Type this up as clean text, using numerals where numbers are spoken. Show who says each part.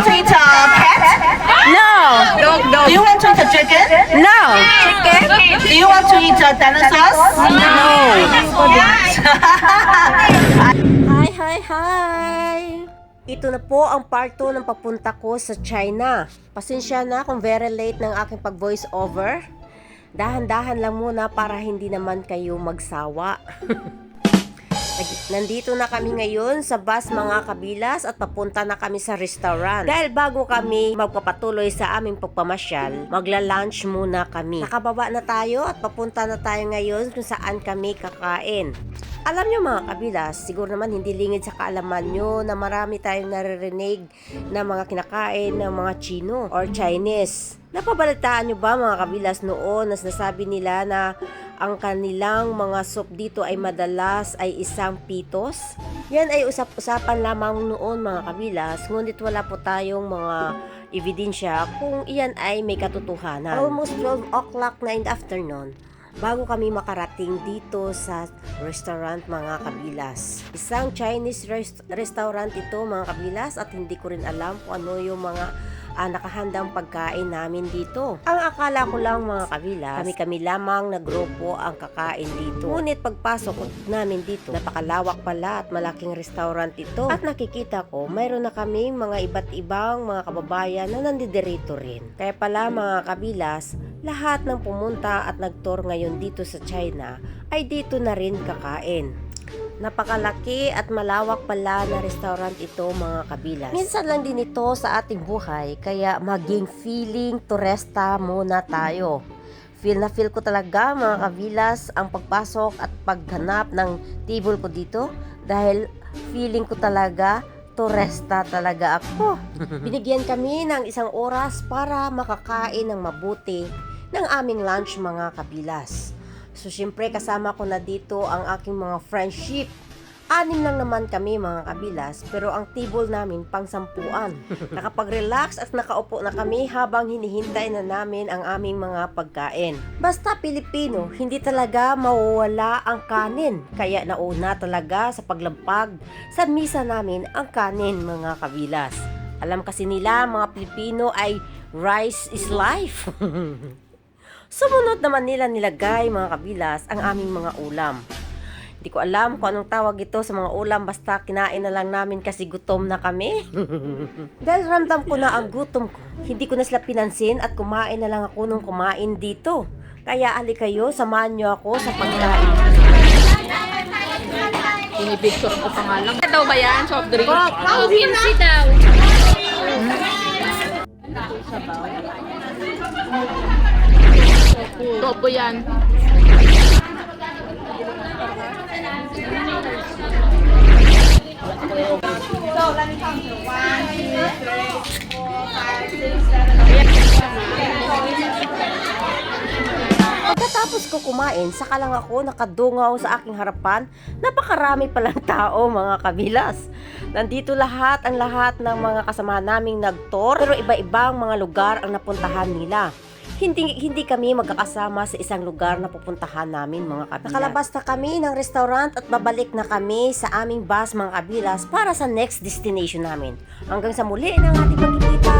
Speaker 1: to eat a cat?
Speaker 2: No.
Speaker 1: Do you want to eat a chicken?
Speaker 2: No.
Speaker 1: Do you want to eat a dinosaurs?
Speaker 2: No. Hi. Ito na po ang part 2 ng papunta ko sa China. Pasensya na kung very late ng aking pag-voice over. Dahan-dahan lang muna para hindi naman kayo magsawa. Nandito na kami ngayon sa bus mga kabilas at papunta na kami sa restaurant. Dahil bago kami magpapatuloy sa aming pagpamasyal, magla-lunch muna kami. Nakababa na tayo at papunta na tayo ngayon kung saan kami kakain. Alam nyo mga kabilas, siguro naman hindi lingid sa kaalaman nyo na marami tayong naririnig na mga kinakain ng mga Chino or Chinese. Napabalitaan nyo ba mga kabilas noon na sinasabi nila na ang kanilang mga soup dito ay madalas ay isang pitos? Yan ay usap-usapan lamang noon mga kabilas, ngunit wala po tayong mga ebidensya kung iyan ay may katotohanan. Almost 12 o'clock na in the afternoon, bago kami makarating dito sa restaurant mga kabilas. Isang Chinese restaurant ito mga kabilas at hindi ko rin alam kung ano yung mga nakahandang pagkain namin dito. Ang akala ko lang mga kabilas, kami lamang na grupo ang kakain dito. Ngunit pagpasok namin dito, napakalawak pala at malaking restaurant ito. At nakikita ko, mayroon na kaming mga iba't ibang mga kababayan na nandidirito rin. Kaya pala mga kabilas, lahat ng pumunta at nag-tour ngayon dito sa China ay dito na rin kakain. Napakalaki at malawak pala na restaurant ito mga kabilas. Minsan lang din ito sa ating buhay, kaya maging feeling turista muna tayo. Feel na feel ko talaga mga kabilas ang pagpasok at paghanap ng table ko dito dahil feeling ko talaga turista talaga ako. Binigyan kami ng 1 oras para makakain ng mabuti ng aming lunch mga kabilas. So, syempre, kasama ko na dito ang aking mga friendship. 6 lang naman kami mga kabilas, pero ang table namin pang 10. Nakapag-relax at nakaupo na kami habang hinihintay na namin ang aming mga pagkain. Basta Pilipino, hindi talaga mawawala ang kanin. Kaya nauna talaga sa paglampag sa misa namin ang kanin mga kabilas. Alam kasi nila mga Pilipino ay rice is life. Sumunod naman nila nilagay mga kabilas ang aming mga ulam. Hindi ko alam kung anong tawag ito sa mga ulam, basta kinain na lang namin kasi gutom na kami. Dahil ramdam ko na ang gutom ko, hindi ko na sila pinansin at kumain na lang ako nung kumain dito. Kaya ali kayo, samahan nyo ako sa pagkain.
Speaker 3: Pinipicture ko pa nga lang. Ano daw ba yan? Soft drink?
Speaker 4: Pinsi daw.
Speaker 3: Topo yan.
Speaker 1: So, let me count you. 1, 2, 3, 4, 5, 6, 7, 8.
Speaker 2: Pagkatapos ko kumain, saka lang ako nakadungaw sa aking harapan. Napakarami palang tao mga kabilas. Nandito lahat ng mga kasama naming nag-tour, pero iba-ibang mga lugar ang napuntahan nila. Hindi kami magkakasama sa isang lugar na pupuntahan namin mga kabilas. Nakalabas na kami ng restaurant at babalik na kami sa aming bus mga kabilas para sa next destination namin. Hanggang sa muli ng ating pagkikita.